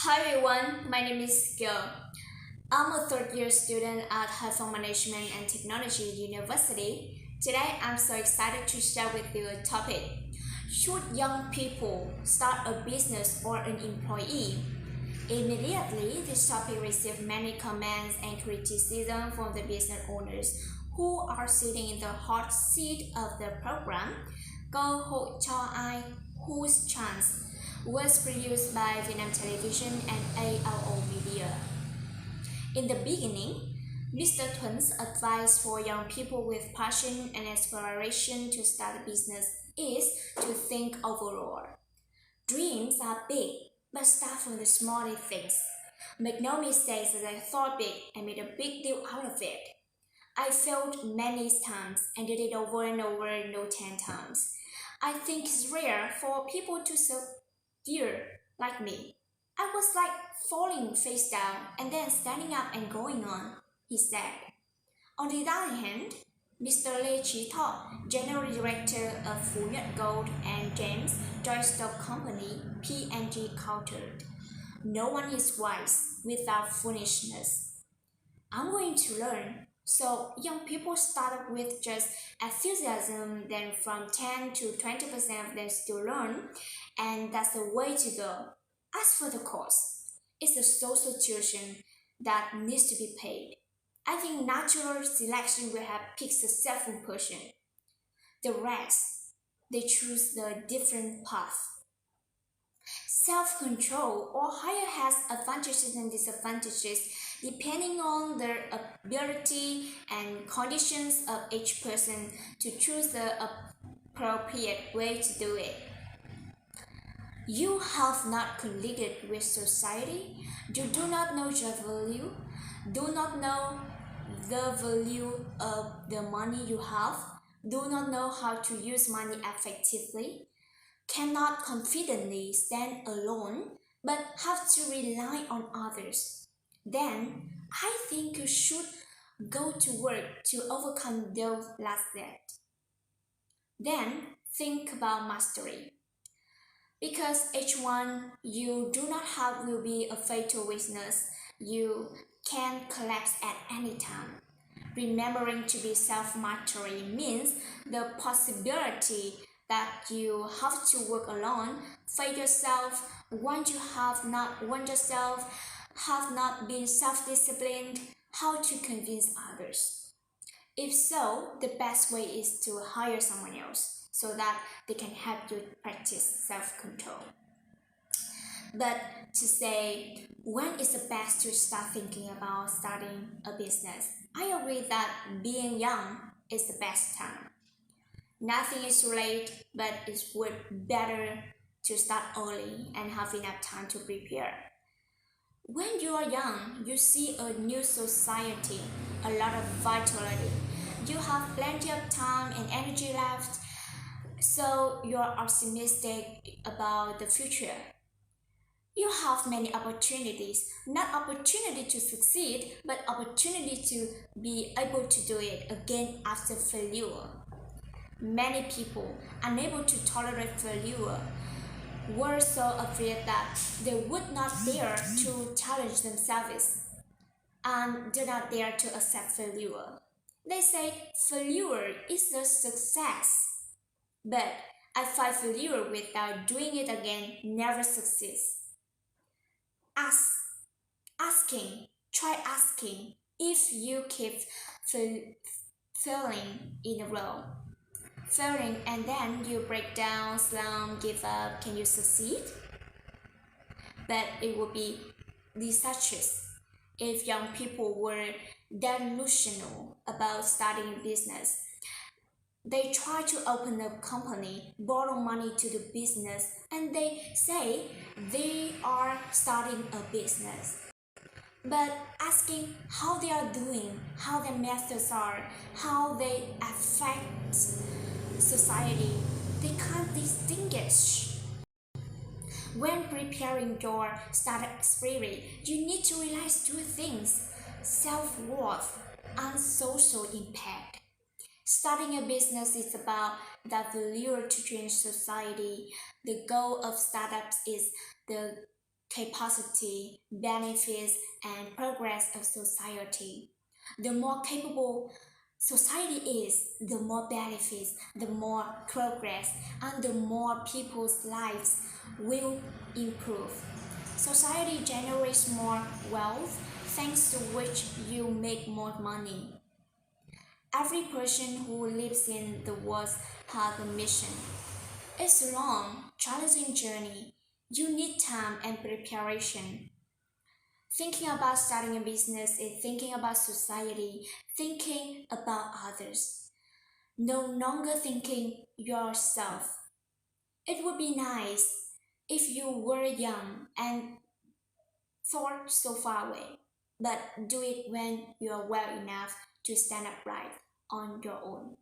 Hi everyone, my name is Kiều. I'm a third year student at Phòng Management and Technology University. Today I'm so excited to share with you a topic. Should young people start a business or an employee? Immediately, this topic received many comments and criticism from the business owners who are sitting in the hot seat of the program. Cơ hội cho ai? Whose chance? Was produced by Vietnam Television and ALO Media. In the beginning, Mr. Thuen's advice for young people with passion and aspiration to start a business is to think overall. Dreams are big, but start from the smaller things. Make no mistakes that I thought big and made a big deal out of it. I failed many times and did it over and over, no 10 times. I think it's rare for people to persevere like me. I was like falling face down and then standing up and going on, he said. On the other hand, Mr. Lê Chí Thọ, General Director of Phú Nhuận Gold and James Joint Stock Company, P&G, countered, no one is wise without foolishness. I'm going to learn. So young people start with just enthusiasm, then from 10 to 20% of them still learn, and that's the way to go. As for the cost, it's a social tuition that needs to be paid. I think natural selection will have picked a certain person. The rest, they choose the different path. Self-control or higher has advantages and disadvantages depending on their ability and conditions of each person to choose the appropriate way to do it. You have not collided with society. You do not know your value. Do not know the value of the money you have. Do not know how to use money effectively. Cannot confidently stand alone, but have to rely on others. Then, I think you should go to work to overcome those last that. Then, think about mastery. Because each one you do not have will be a fatal weakness you can collapse at any time. Remembering to be self-mastery means the possibility that you have to work alone, fight yourself, once you have not been self-disciplined, how to convince others. If so, the best way is to hire someone else so that they can help you practice self-control. But to say, when is the best to start thinking about starting a business? I agree that being young is the best time. Nothing is too late, but it's better to start early and have enough time to prepare. When you are young, you see a new society, a lot of vitality. You have plenty of time and energy left, so you are optimistic about the future. You have many opportunities, not opportunity to succeed, but opportunity to be able to do it again after failure. Many people, unable to tolerate failure, were so afraid that they would not dare to challenge themselves and do not dare to accept failure. They said failure is a success, but I find failure without doing it again never succeeds. Try asking if you keep failing in a row. Failing and then you break down, slump, give up, can you succeed? But it would be disastrous if young people were delusional about starting a business. They try to open a company, borrow money to the business, and they say they are starting a business. But asking how they are doing, how their methods are, how they affect society, they can't distinguish. When preparing your startup spirit, you need to realize two things: self-worth and social impact. Starting a business is about the lure to change society. The goal of startups is the capacity, benefits, and progress of society. The more capable society is, the more benefits, the more progress, and the more people's lives will improve. Society generates more wealth, thanks to which you make more money. Every person who lives in the world has a mission. It's a long, challenging journey. You need time and preparation. Thinking about starting a business is thinking about society, thinking about others. No longer thinking yourself. It would be nice if you were young and thought so far away, but do it when you are well enough to stand upright on your own.